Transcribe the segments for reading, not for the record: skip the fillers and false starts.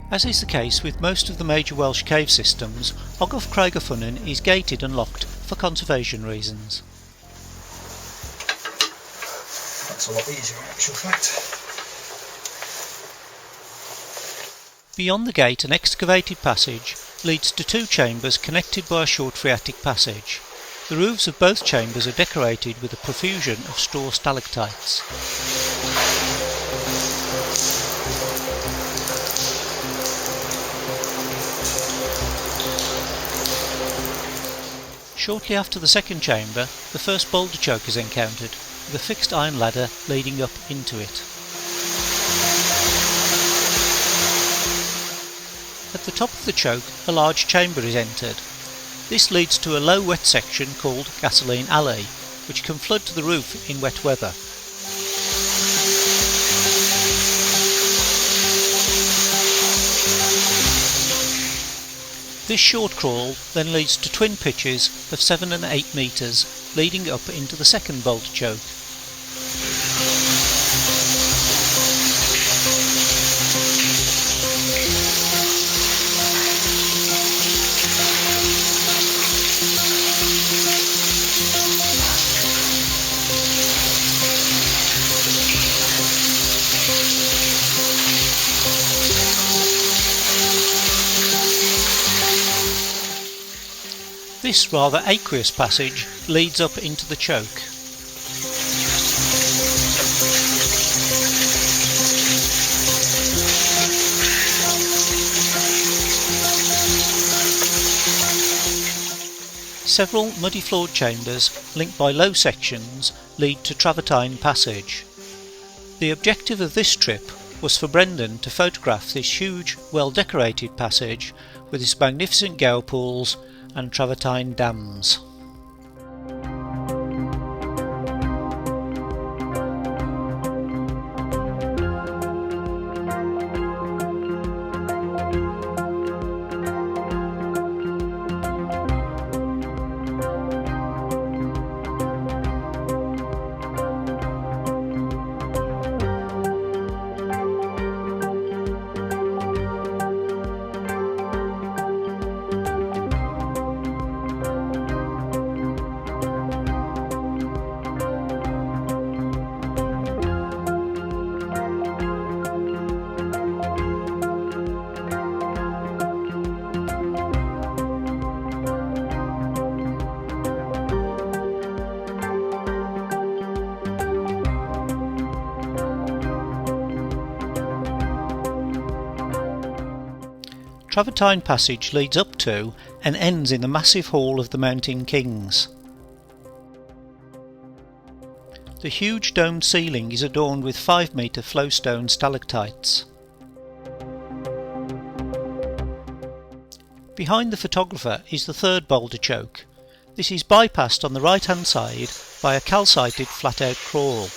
As is the case with most of the major Welsh cave systems, Ogof Ffynnon is gated and locked for conservation reasons. That's a lot easier in actual fact. Beyond the gate, an excavated passage leads to two chambers connected by a short phreatic passage. The roofs of both chambers are decorated with a profusion of straw stalactites. Shortly after the second chamber, the first boulder choke is encountered, with a fixed iron ladder leading up into it. At the top of the choke, a large chamber is entered. This leads to a low wet section called Gasoline Alley, which can flood to the roof in wet weather. This short crawl then leads to twin pitches of 7 and 8 metres, leading up into the second boulder choke. This rather aqueous passage leads up into the choke. Several muddy floored chambers linked by low sections lead to Travertine Passage. The objective of this trip was for Brendan to photograph this huge, well decorated passage with its magnificent gower pools and travertine dams. Travertine Passage leads up to and ends in the massive hall of the Mountain Kings. The huge domed ceiling is adorned with 5-metre flowstone stalactites. Behind the photographer is the third boulder choke. This is bypassed on the right hand side by a calcited flat out crawl.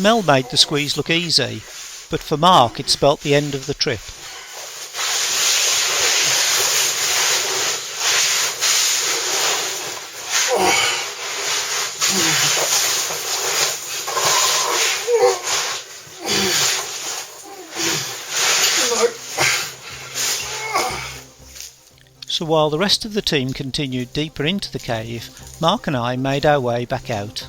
Mel made the squeeze look easy, but for Mark it spelt the end of the trip. So while the rest of the team continued deeper into the cave, Mark and I made our way back out.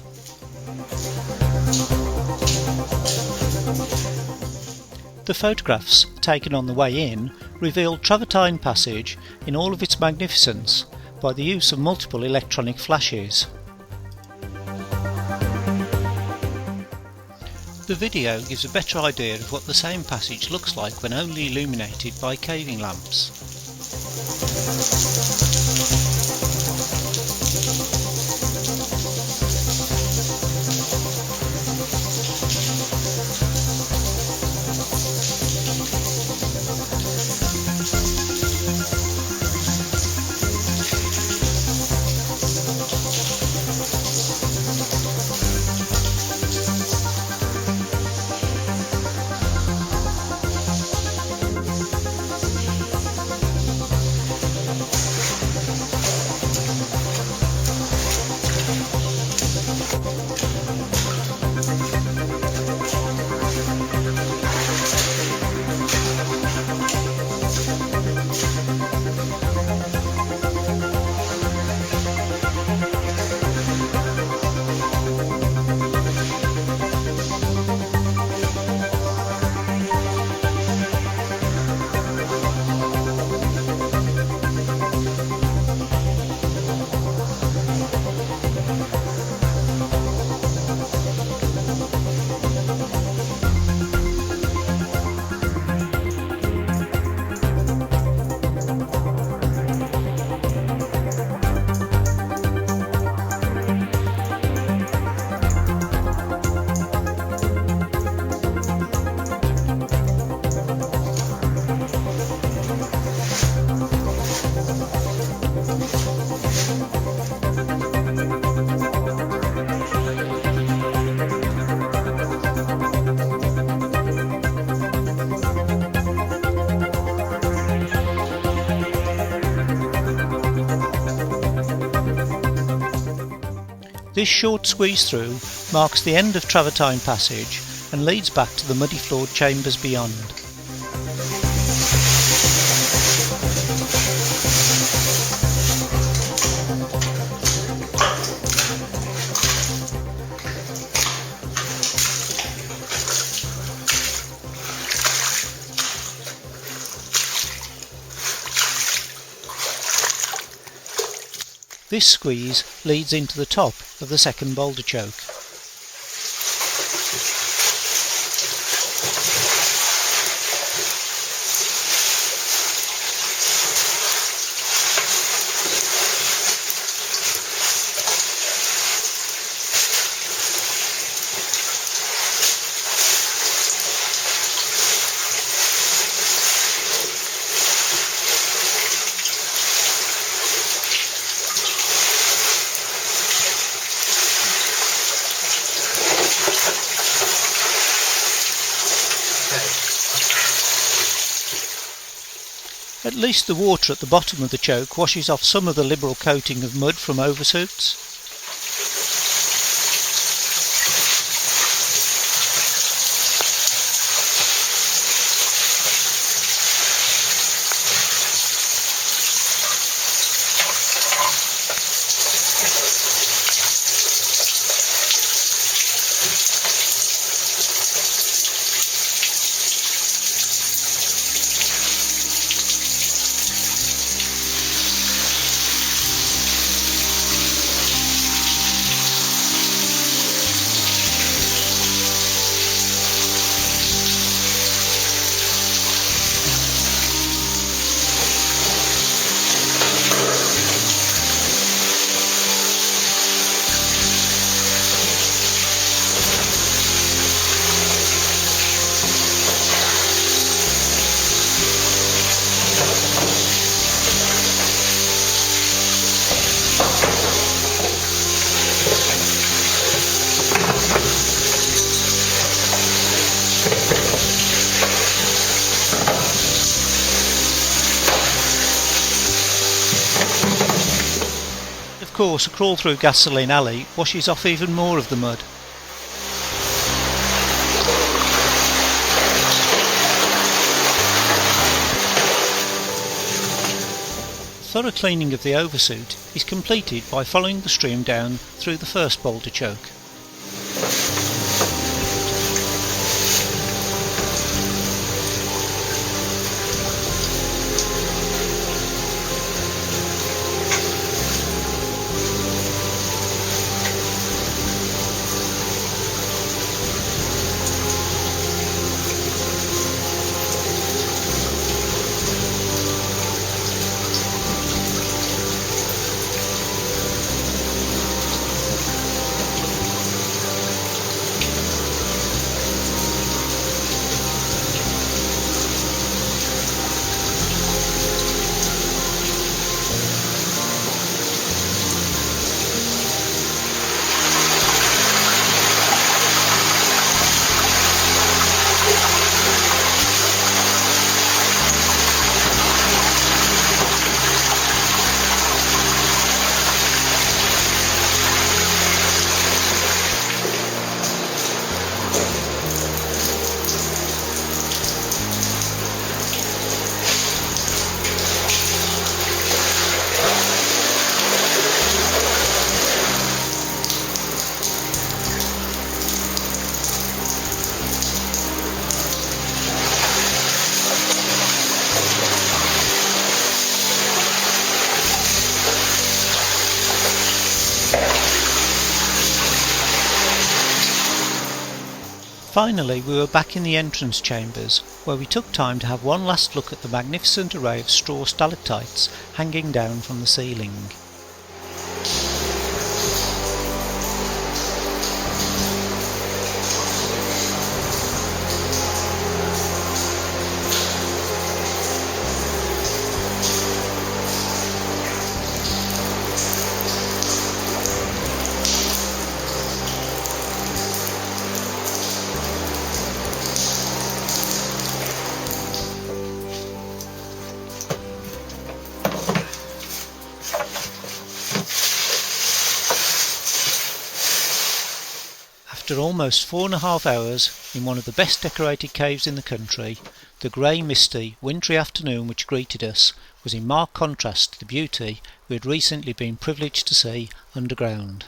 The photographs taken on the way in revealed Travertine Passage in all of its magnificence by the use of multiple electronic flashes. The video gives a better idea of what the same passage looks like when only illuminated by caving lamps. This short squeeze through marks the end of travertine passage and leads back to the muddy floored chambers beyond. This squeeze leads into the top of the second boulder choke. At least the water at the bottom of the choke washes off some of the liberal coating of mud from oversuits. Of course, a crawl through Gasoline Alley washes off even more of the mud. Thorough cleaning of the oversuit is completed by following the stream down through the first boulder choke. Finally, we were back in the entrance chambers, where we took time to have one last look at the magnificent array of straw stalactites hanging down from the ceiling. After almost 4.5 hours in one of the best decorated caves in the country, the grey, misty, wintry afternoon which greeted us was in marked contrast to the beauty we had recently been privileged to see underground.